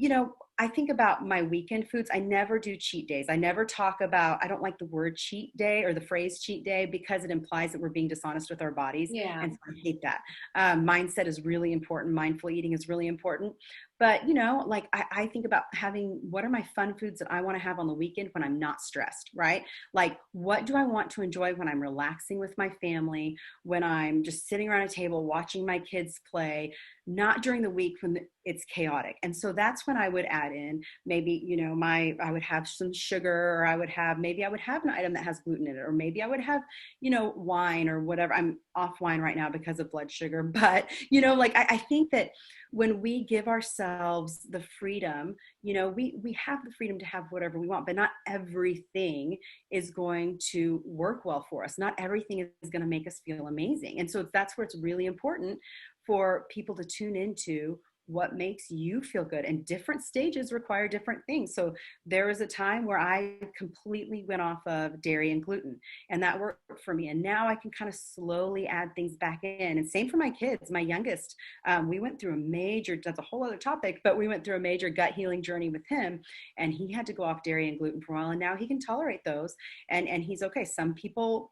I think about my weekend foods. I never do cheat days. I never talk about, I don't like the word cheat day or the phrase cheat day because it implies that we're being dishonest with our bodies. Yeah. And so I hate that. Mindset is really important. Mindful eating is really important. But, you know, like I think about having, what are my fun foods that I want to have on the weekend when I'm not stressed, right? Like, what do I want to enjoy when I'm relaxing with my family, when I'm just sitting around a table watching my kids play, not during the week when it's chaotic. And so that's when I would add in maybe, you know, I would have some sugar, or maybe I would have an item that has gluten in it, or maybe I would have, you know, wine or whatever. I'm off wine right now because of blood sugar. But, you know, like I think that when we give ourselves the freedom, you know, we have the freedom to have whatever we want, but not everything is going to work well for us. Not everything is going to make us feel amazing. And so that's where it's really important for people to tune into what makes you feel good, and different stages require different things. So there was a time where I completely went off of dairy and gluten, and that worked for me. And now I can kind of slowly add things back in. And same for my kids. My youngest, we went through a major, that's a whole other topic, but we went through a major gut healing journey with him, and he had to go off dairy and gluten for a while, and now he can tolerate those, and he's okay. Some people,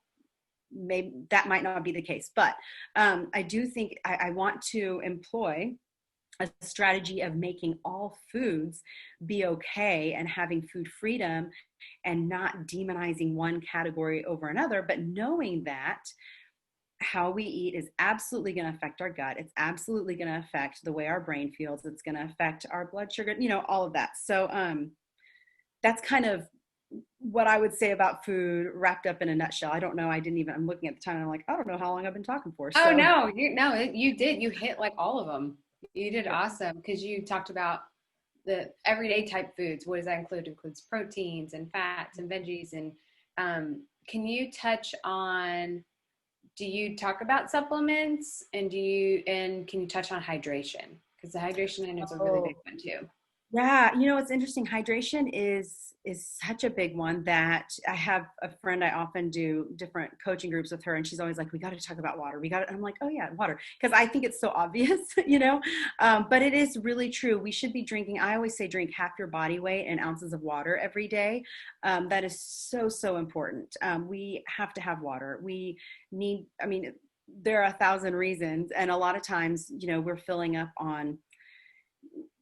maybe that might not be the case, but I do think I want to employ a strategy of making all foods be okay and having food freedom, and not demonizing one category over another, but knowing that how we eat is absolutely going to affect our gut. It's absolutely going to affect the way our brain feels. It's going to affect our blood sugar, you know, all of that. So that's kind of what I would say about food wrapped up in a nutshell. I don't know. I'm looking at the time and I'm like, I don't know how long I've been talking for. Oh, So no, you did. You hit like all of them. You did awesome, because you talked about the everyday type foods. What does that include? It includes proteins and fats and veggies. And can you touch on, do you talk about supplements, and can you touch on hydration? Because the hydration I know is a really big one too. yeah, you know, it's interesting. Hydration is such a big one that I have a friend, I often do different coaching groups with her, and she's always like, we got to talk about water. I'm like, oh yeah, water. Because I think it's so obvious, you know, but it is really true. We should be drinking, I always say, drink half your body weight in ounces of water every day. That is so, so important. We have to have water. We need, I mean, there are 1,000 reasons. And a lot of times, you know, we're filling up on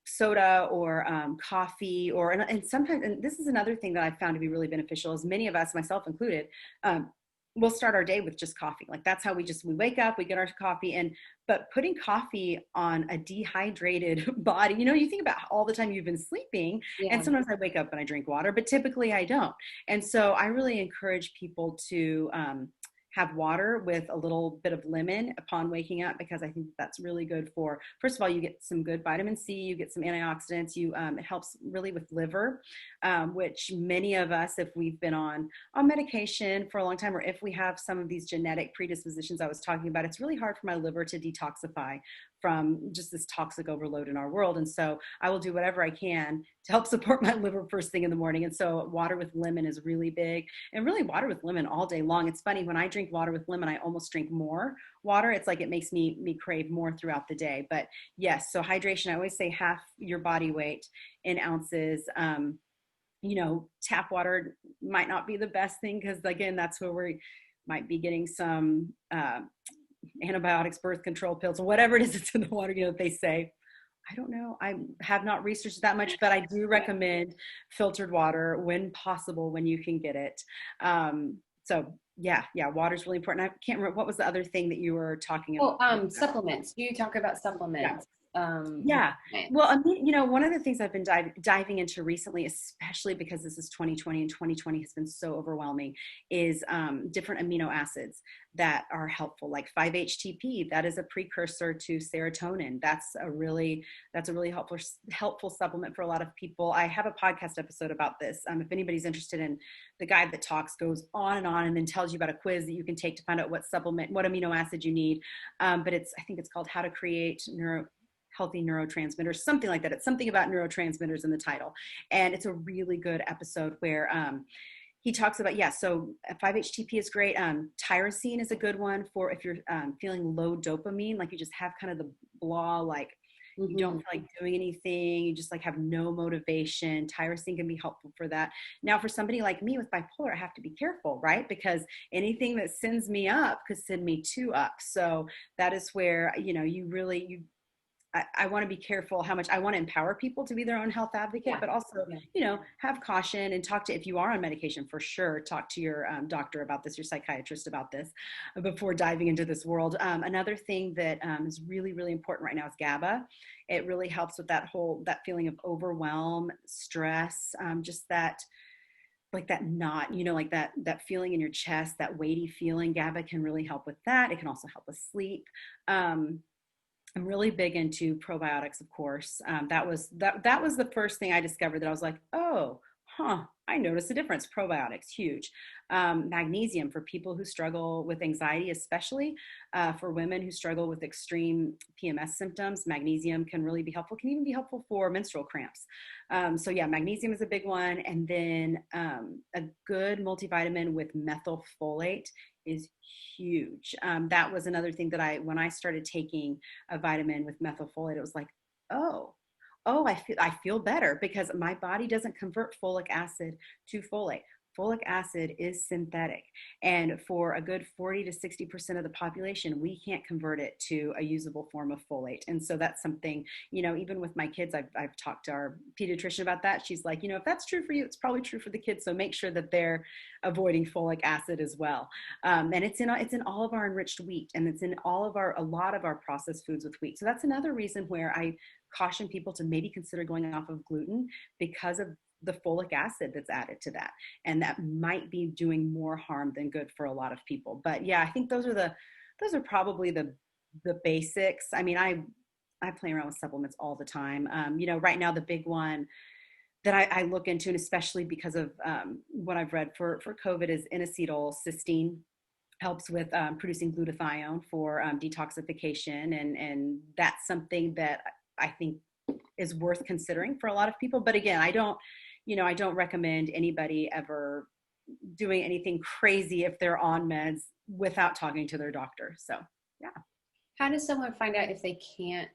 soda or coffee, and sometimes, and this is another thing that I've found to be really beneficial, is many of us, myself included, we'll start our day with just coffee. Like that's how we wake up, we get our coffee, but putting coffee on a dehydrated body, you know, you think about all the time you've been sleeping, Yeah. and sometimes I wake up and I drink water, but typically I don't. And so I really encourage people to have water with a little bit of lemon upon waking up, because I think that's really good for, first of all, you get some good vitamin C, you get some antioxidants, it helps really with liver, which many of us, if we've been on medication for a long time, or if we have some of these genetic predispositions I was talking about, it's really hard for my liver to detoxify from just this toxic overload in our world. And so I will do whatever I can to help support my liver first thing in the morning. And so water with lemon is really big, and really water with lemon all day long. It's funny, when I drink water with lemon, I almost drink more water. It's like it makes me crave more throughout the day. But yes, so hydration, I always say half your body weight in ounces. You know, tap water might not be the best thing, because again, that's where we might be getting some antibiotics, birth control pills, or whatever it is that's in the water, you know, they say. I don't know. I have not researched that much, but I do recommend filtered water when possible, when you can get it. So yeah, water is really important. I can't remember, what was the other thing that you were talking about? Oh, supplements. You talk about supplements. Yeah. Well, I mean, you know, one of the things I've been diving into recently, especially because this is 2020 and 2020 has been so overwhelming, is different amino acids that are helpful, like 5-HTP. That is a precursor to serotonin. That's a really helpful supplement for a lot of people. I have a podcast episode about this. If anybody's interested in, the guy that talks goes on and then tells you about a quiz that you can take to find out what amino acid you need. But I think it's called How to Create Healthy Neurotransmitters, something like that. It's something about neurotransmitters in the title. And it's a really good episode where he talks about, so 5-HTP is great. Tyrosine is a good one for if you're feeling low dopamine, like you just have kind of the blah, like you don't Mm-hmm. feel like doing anything, you just like have no motivation. Tyrosine can be helpful for that. Now, for somebody like me with bipolar, I have to be careful, right? Because anything that sends me up could send me two up. So that is where, you really, I want to be careful how much I want to empower people to be their own health advocate, Yeah. but also, Yeah. have caution and talk to, if you are on medication, for sure, talk to your doctor about this, your psychiatrist about this before diving into this world. Another thing that is really, really important right now is GABA. It really helps with that feeling of overwhelm, stress, just that, like that knot, like that feeling in your chest, that weighty feeling. GABA can really help with that. It can also help with sleep. I'm really big into probiotics, of course. That was the first thing I discovered that I was like, oh, I noticed a difference. Probiotics, huge. Magnesium for people who struggle with anxiety, especially for women who struggle with extreme PMS symptoms. Magnesium can really be helpful. Can even be helpful for menstrual cramps. So yeah, magnesium is a big one, and then a good multivitamin with methylfolate is huge. That was another thing that when I started taking a vitamin with methylfolate, it was like, oh, I feel better, because my body doesn't convert folic acid to folate. Folic acid is synthetic, and for a good 40 to 60% of the population, we can't convert it to a usable form of folate. And so that's something, even with my kids, I've talked to our pediatrician about that. She's like, if that's true for you, it's probably true for the kids. So make sure that they're avoiding folic acid as well. And it's in all of our enriched wheat, and it's in a lot of our processed foods with wheat. So that's another reason where I caution people to maybe consider going off of gluten, because of the folic acid that's added to that. And that might be doing more harm than good for a lot of people. But yeah, I think those are probably the basics. I mean, I play around with supplements all the time. Right now the big one that I look into, and especially because of what I've read for COVID, is N-acetylcysteine. Helps with producing glutathione for detoxification, and that's something that I think is worth considering for a lot of people. But again, I don't recommend anybody ever doing anything crazy if they're on meds without talking to their doctor. So yeah. How does someone find out if they can't,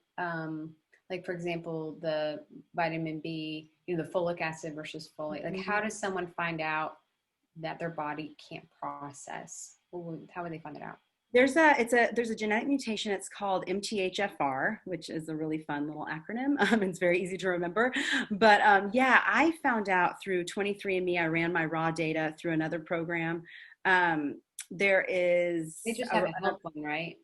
like for example, the vitamin B, the folic acid versus folate? Like, how does someone find out that their body can't process? How would they find it out? There's a genetic mutation. It's called MTHFR, which is a really fun little acronym. It's very easy to remember. But yeah, I found out through 23andMe. I ran my raw data through another program. There is. They just have a health one, right?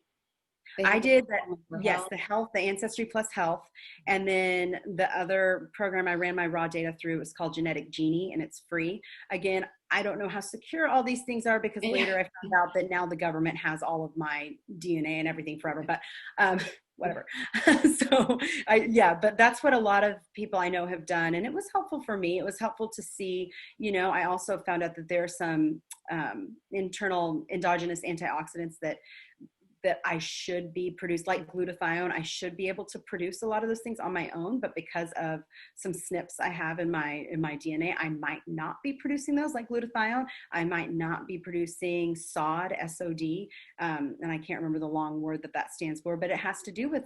I did that. Yes, health. the health, the Ancestry Plus Health. And then the other program I ran my raw data through is called Genetic Genie, and it's free. Again, I don't know how secure all these things are, because later I found out that now the government has all of my DNA and everything forever, but whatever. But that's what a lot of people I know have done. And it was helpful for me. It was helpful to see, I also found out that there are some internal endogenous antioxidants that I should be produced, like glutathione. I should be able to produce a lot of those things on my own, but because of some SNPs I have in my DNA, I might not be producing those, like glutathione. I might not be producing SOD, SOD, and I can't remember the long word that stands for, but it has to do with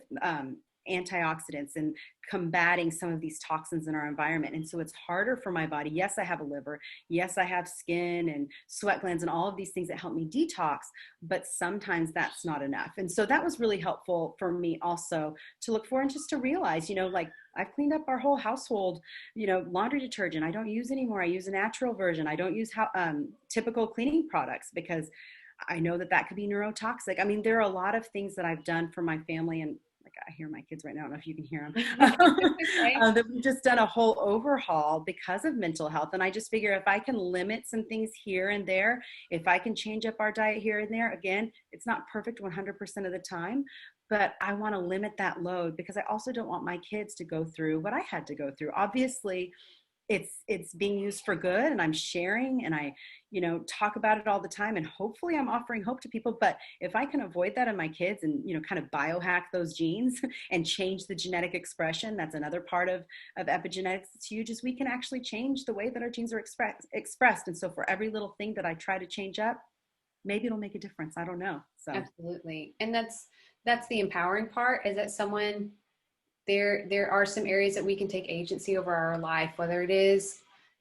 antioxidants and combating some of these toxins in our environment. And so it's harder for my body. Yes, I have a liver. Yes, I have skin and sweat glands and all of these things that help me detox, but sometimes that's not enough. And so that was really helpful for me also to look for, and just to realize, like I've cleaned up our whole household, laundry detergent I don't use anymore. I use a natural version. I don't use typical cleaning products, because I know that could be neurotoxic. I mean, there are a lot of things that I've done for my family, and I hear my kids right now. I don't know if you can hear them. That we've just done a whole overhaul because of mental health. And I just figure if I can limit some things here and there, if I can change up our diet here and there, again, it's not perfect 100% of the time, but I want to limit that load, because I also don't want my kids to go through what I had to go through. Obviously, it's being used for good, and I'm sharing, and I, talk about it all the time, and hopefully I'm offering hope to people. But if I can avoid that in my kids and, kind of biohack those genes and change the genetic expression, that's another part of epigenetics. It's huge, is we can actually change the way that our genes are expressed. And so for every little thing that I try to change up, maybe it'll make a difference. I don't know. So absolutely. And that's the empowering part, is that someone there are some areas that we can take agency over our life, whether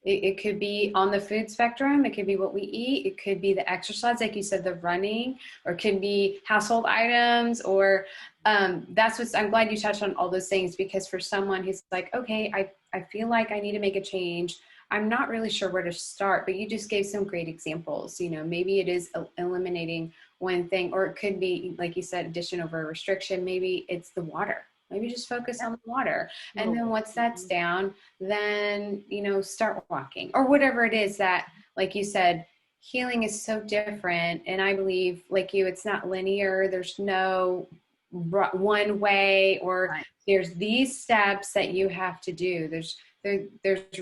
it could be on the food spectrum, it could be what we eat, it could be the exercise, like you said, the running, or it can be household items, or that's what I'm glad you touched on all those things, because for someone who's like, okay, I feel like I need to make a change. I'm not really sure where to start, but you just gave some great examples. Maybe it is eliminating one thing, or it could be, like you said, addition over restriction. Maybe it's the water. Maybe just focus on the water. And then once that's down, then, start walking or whatever it is that, like you said, healing is so different. And I believe, like you, it's not linear. There's no one way, or there's these steps that you have to do. There's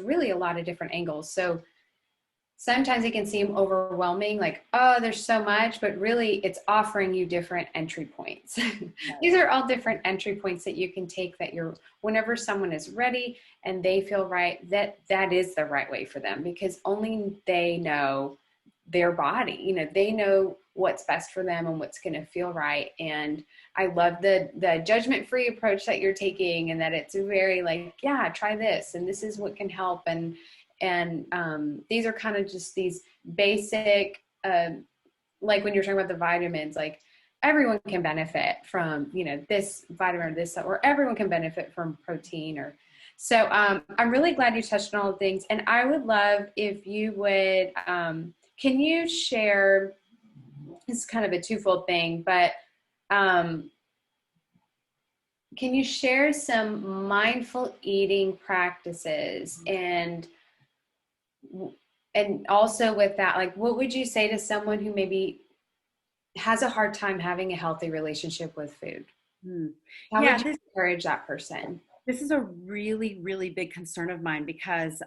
really a lot of different angles. So sometimes it can seem overwhelming, like, oh, there's so much, but really it's offering you different entry points. These are all different entry points that you can take, that whenever someone is ready and they feel right, that is the right way for them, because only they know their body, they know what's best for them and what's going to feel right. And I love the judgment-free approach that you're taking, and that it's very like, yeah, try this, and this is what can help. And these are kind of just these basic, like when you're talking about the vitamins, like everyone can benefit from, this vitamin or this, or everyone can benefit from protein. So I'm really glad you touched on all the things. And I would love if you would, can you share, it's kind of a twofold thing, but can you share some mindful eating practices, and also with that, like, what would you say to someone who maybe has a hard time having a healthy relationship with food? How would you encourage that person? This is a really, really big concern of mine, because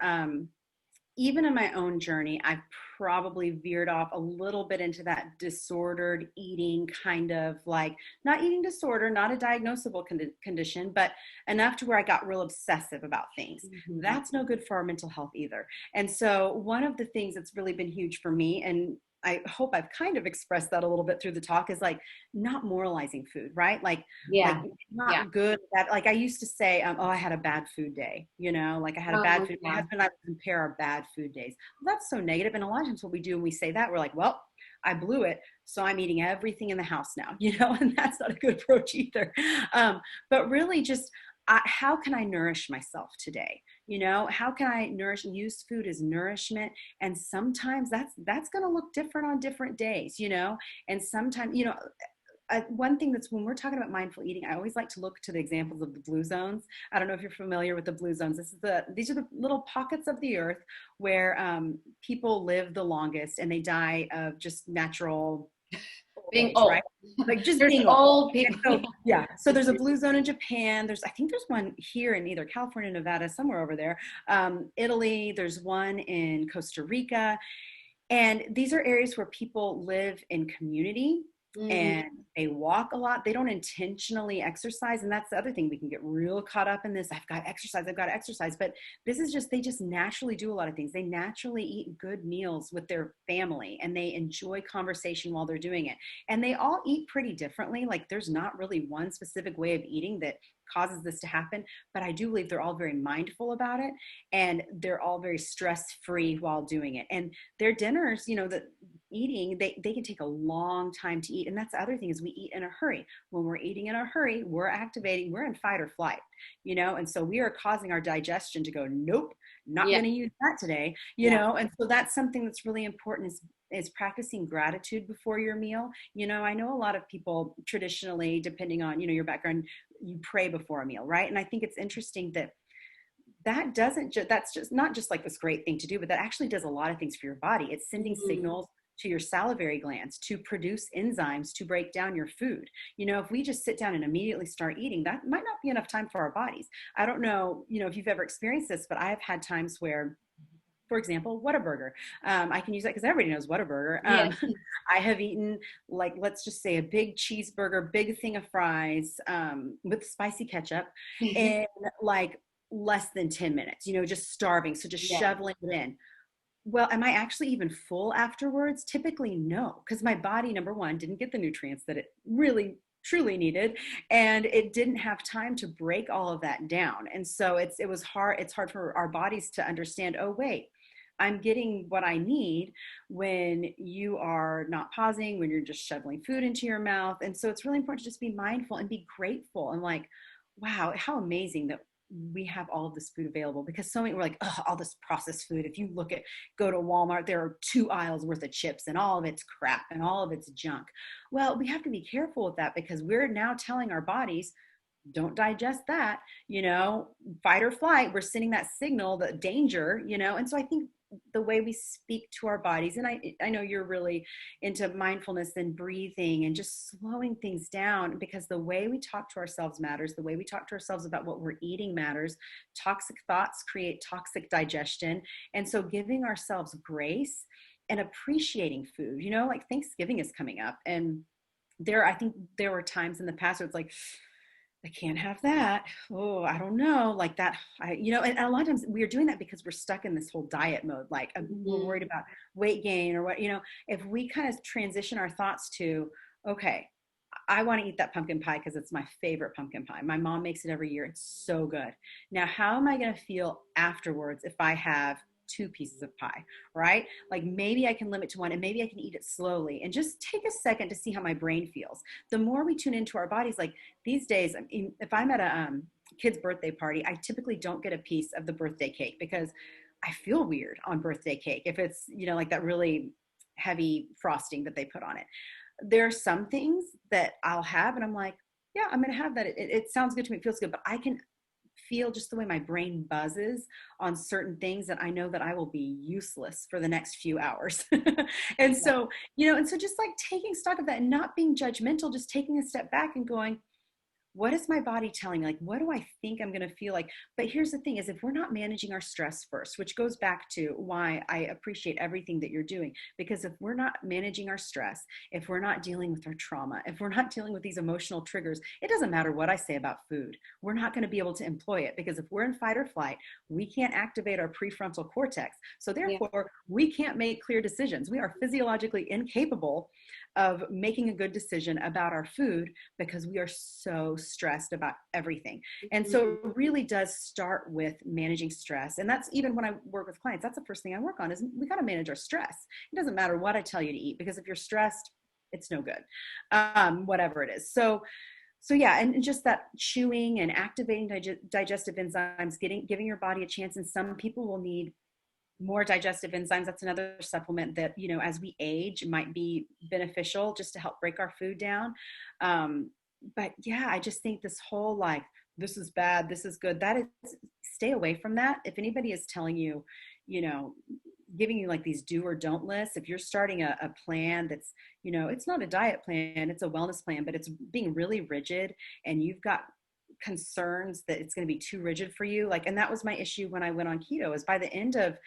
even in my own journey, I've probably veered off a little bit into that disordered eating, kind of like, not eating disorder, not a diagnosable condition, but enough to where I got real obsessive about things. Mm-hmm. That's no good for our mental health either. And so one of the things that's really been huge for me, and I hope I've kind of expressed that a little bit through the talk, is like not moralizing food, right? Like, not good. That, like I used to say, oh, I had a bad food day, like I had a bad food. My husband and I compare our bad food days. Well, that's so negative. And a lot of times what we do when we say that, we're like, well, I blew it, so I'm eating everything in the house now, and that's not a good approach either. But really just, how can I nourish myself today? How can I use food as nourishment? And sometimes that's going to look different on different days, and sometimes, one thing that's, when we're talking about mindful eating, I always like to look to the examples of the blue zones. I don't know if you're familiar with the blue zones. These are the little pockets of the earth where people live the longest, and they die of just natural being old, right? Like just there's being old people. So there's a blue zone in Japan. I think there's one here in either California, Nevada, somewhere over there. Italy. There's one in Costa Rica, and these are areas where people live in community. And they walk a lot. They don't intentionally exercise. And that's the other thing. We can get real caught up in this. I've got to exercise. But this is just, they just naturally do a lot of things. They naturally eat good meals with their family, and they enjoy conversation while they're doing it. And they all eat pretty differently. Like, there's not really one specific way of eating that causes this to happen, but I do believe they're all very mindful about it, and they're all very stress-free while doing it. And their dinners, the eating, they can take a long time to eat. And that's the other thing, is we eat in a hurry. When we're eating in a hurry, we're in fight or flight, and so we are causing our digestion to go, nope, not going to use that today, and so that's something that's really important, is practicing gratitude before your meal. I know a lot of people traditionally, depending on, your background, you pray before a meal, right? And I think it's interesting that's just not just like this great thing to do, but that actually does a lot of things for your body. It's sending signals to your salivary glands to produce enzymes to break down your food. If we just sit down and immediately start eating, that might not be enough time for our bodies. I don't know, if you've ever experienced this, but I've had times where, for example, Whataburger. I can use that because everybody knows Whataburger. I have eaten, like, let's just say a big cheeseburger, big thing of fries with spicy ketchup in like less than 10 minutes, just starving. So just shoveling it in. Well, am I actually even full afterwards? Typically, no, because my body, number one, didn't get the nutrients that it really truly needed, and it didn't have time to break all of that down. And so it's hard for our bodies to understand, oh wait, I'm getting what I need when you are not pausing, when you're just shoveling food into your mouth. And so it's really important to just be mindful and be grateful and like, wow, how amazing that we have all of this food available. Because so many, we're like, oh, all this processed food. If you go to Walmart, there are 2 aisles worth of chips and all of it's crap and all of it's junk. Well, we have to be careful with that, because we're now telling our bodies, don't digest that, fight or flight. We're sending that signal, the danger, and so I think the way we speak to our bodies, and I know you're really into mindfulness and breathing and just slowing things down, because the way we talk to ourselves matters. The way we talk to ourselves about what we're eating matters. Toxic thoughts create toxic digestion. And so giving ourselves grace and appreciating food, like Thanksgiving is coming up, and I think there were times in the past where it's like, I can't have that. Oh, I don't know. Like that, and a lot of times we are doing that because we're stuck in this whole diet mode. Like we're worried about weight gain or what, if we kind of transition our thoughts to, okay, I want to eat that pumpkin pie because it's my favorite pumpkin pie. My mom makes it every year. It's so good. Now, how am I going to feel afterwards if I have 2 pieces of pie, right? Like maybe I can limit to 1, and maybe I can eat it slowly and just take a second to see how my brain feels. The more we tune into our bodies, like these days, if I'm at a kid's birthday party, I typically don't get a piece of the birthday cake because I feel weird on birthday cake if it's, like that really heavy frosting that they put on it. There are some things that I'll have and I'm like, yeah, I'm going to have that. It sounds good to me. It feels good, but I can feel just the way my brain buzzes on certain things that I know that I will be useless for the next few hours. And so, and so just like taking stock of that and not being judgmental, just taking a step back and going, what is my body telling me? Like, what do I think I'm going to feel like? But here's the thing is, if we're not managing our stress first, which goes back to why I appreciate everything that you're doing, because if we're not managing our stress, if we're not dealing with our trauma, if we're not dealing with these emotional triggers, it doesn't matter what I say about food. We're not going to be able to employ it, because if we're in fight or flight, we can't activate our prefrontal cortex. So therefore, we can't make clear decisions. We are physiologically incapable of making a good decision about our food because we are so stressed about everything. And so it really does start with managing stress. And that's even when I work with clients, that's the first thing I work on is we got to manage our stress. It doesn't matter what I tell you to eat, because if you're stressed, it's no good, whatever it is. So yeah, and just that chewing and activating digestive enzymes, giving your body a chance. And some people will need more digestive enzymes. That's another supplement that, as we age might be beneficial just to help break our food down. But yeah, I just think this whole like, this is bad, this is good, that is, stay away from that. If anybody is telling you, giving you like these do or don't lists, if you're starting a plan that's, it's not a diet plan, it's a wellness plan, but it's being really rigid and you've got concerns that it's going to be too rigid for you. Like, and that was my issue when I went on keto, is by the end of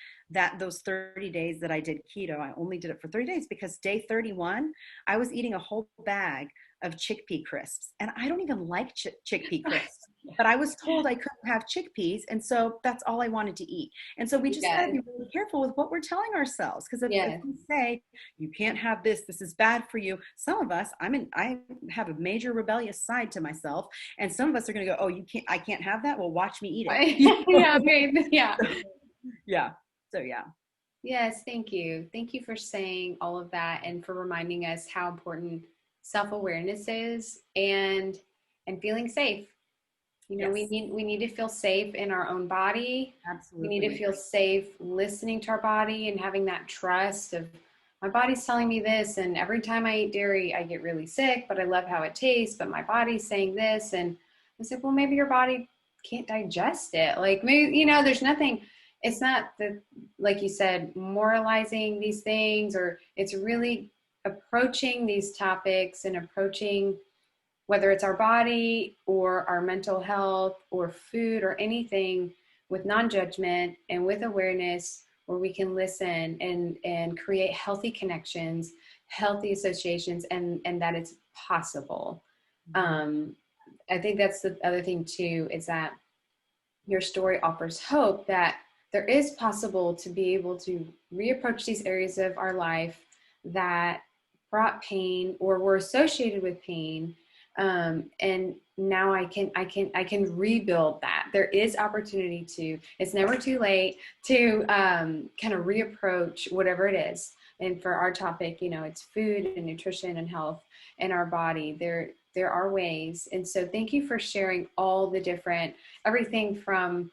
those 30 days that I did keto, I only did it for 30 days because day 31, I was eating a whole bag of chickpea crisps. And I don't even like chickpea crisps, but I was told I couldn't have chickpeas. And so that's all I wanted to eat. And so we just got to be really careful with what we're telling ourselves. Because if we say, you can't have this is bad for you. Some of us, I have a major rebellious side to myself. And some of us are going to go, oh, I can't have that. Well, watch me eat it. Yeah. So yeah. Yes. Thank you. Thank you for saying all of that and for reminding us how important self-awareness is and feeling safe. We need to feel safe in our own body. Absolutely. We need to feel safe listening to our body and having that trust of, my body's telling me this, and every time I eat dairy I get really sick, but I love how it tastes, but my body's saying this. And I said, well, maybe your body can't digest it. Like, maybe, there's nothing, it's not like you said, moralizing these things, or it's really approaching these topics and approaching whether it's our body or our mental health or food or anything with non-judgment and with awareness, where we can listen and create healthy connections, healthy associations, and that it's possible. I think that's the other thing too, is that your story offers hope that there is possible to be able to reapproach these areas of our life that brought pain or were associated with pain, And now I can rebuild that. There is opportunity to, it's never too late to kind of reapproach whatever it is. And for our topic, it's food and nutrition and health and our body. There are ways. And so thank you for sharing all the different, everything from,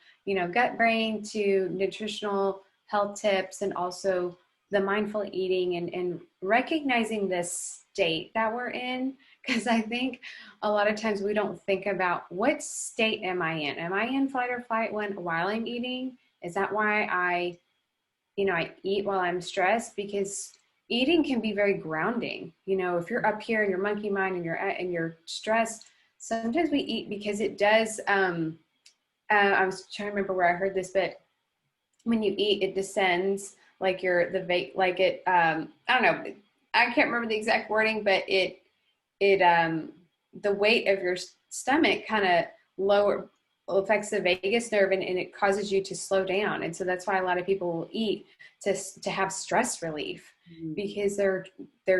gut brain to nutritional health tips, and also the mindful eating, and recognizing this state that we're in. Because I think a lot of times we don't think about, what state am I in? Am I in fight or flight while I'm eating? Is that why I eat while I'm stressed? Because eating can be very grounding. If you're up here in your monkey mind and you're stressed, sometimes we eat because it does. I was trying to remember where I heard this, but when you eat, it descends like I don't know. I can't remember the exact wording, but it the weight of your stomach kind of affects the vagus nerve, and it causes you to slow down. And so that's why a lot of people will eat to have stress relief, because they're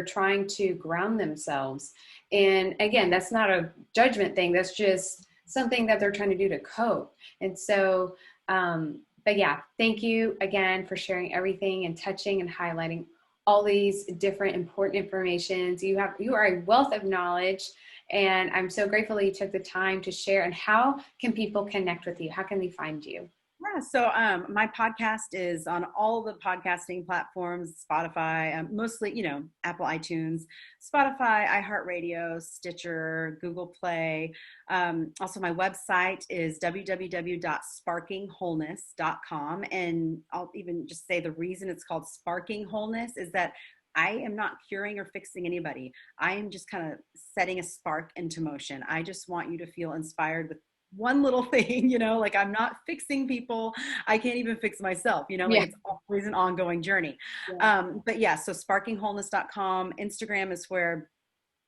trying to ground themselves. And again, that's not a judgment thing. That's just something that they're trying to do to cope. And so, but yeah, thank you again for sharing everything and touching and highlighting all these different important informations. You are a wealth of knowledge, and I'm so grateful that you took the time to share. And how can people connect with you? How can they find you? Yeah, so my podcast is on all the podcasting platforms, Spotify, mostly, Apple iTunes, Spotify, iHeartRadio, Stitcher, Google Play. Also, my website is www.sparkingwholeness.com. And I'll even just say the reason it's called Sparking Wholeness is that I am not curing or fixing anybody. I am just kind of setting a spark into motion. I just want you to feel inspired with one little thing, like I'm not fixing people. I can't even fix myself, it's always an ongoing journey. Yeah. But yeah, so sparkingwholeness.com. Instagram is where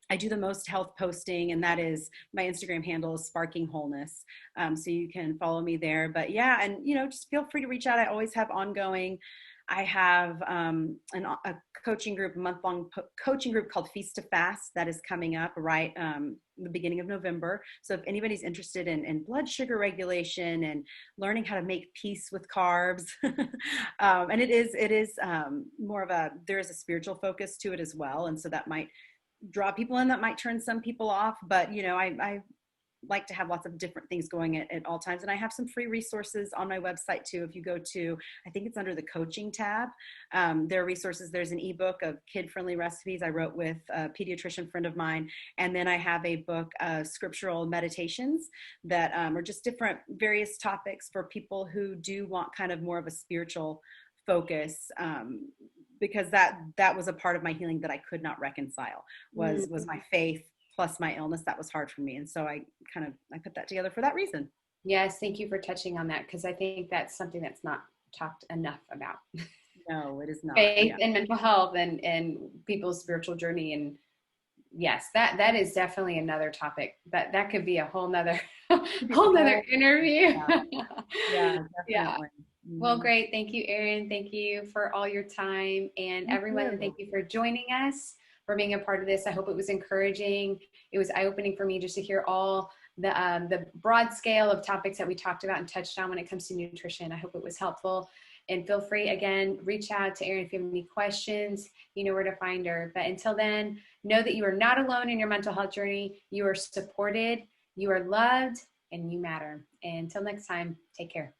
I do the most health posting, and that is, my Instagram handle is Sparking Wholeness. So you can follow me there. But yeah, and just feel free to reach out. I always have ongoing. I have a coaching group, a month-long coaching group called Feast to Fast that is coming up right the beginning of November. So if anybody's interested in blood sugar regulation and learning how to make peace with carbs, and it is more of there is a spiritual focus to it as well. And so that might draw people in, that might turn some people off. But, I like to have lots of different things going at all times. And I have some free resources on my website too. If you go to, I think it's under the coaching tab, there are resources. There's an ebook of kid-friendly recipes I wrote with a pediatrician friend of mine. And then I have a book, scriptural meditations that are just different various topics for people who do want kind of more of a spiritual focus, because that was a part of my healing that I could not reconcile, was my faith plus my illness. That was hard for me. And so I put that together for that reason. Yes. Thank you for touching on that, because I think that's something that's not talked enough about. No, it is not. Faith and mental health and people's spiritual journey. And yes, that is definitely another topic, but that could be a whole nother interview. Yeah, definitely. Yeah. Well, great. Thank you, Erin. Thank you for all your time, and everyone. Thank you for joining us, for being a part of this. I hope it was encouraging. It was eye-opening for me just to hear all the broad scale of topics that we talked about and touched on when it comes to nutrition. I hope it was helpful. And feel free, again, reach out to Erin if you have any questions. You know where to find her. But until then, know that you are not alone in your mental health journey. You are supported, you are loved, and you matter. And until next time, take care.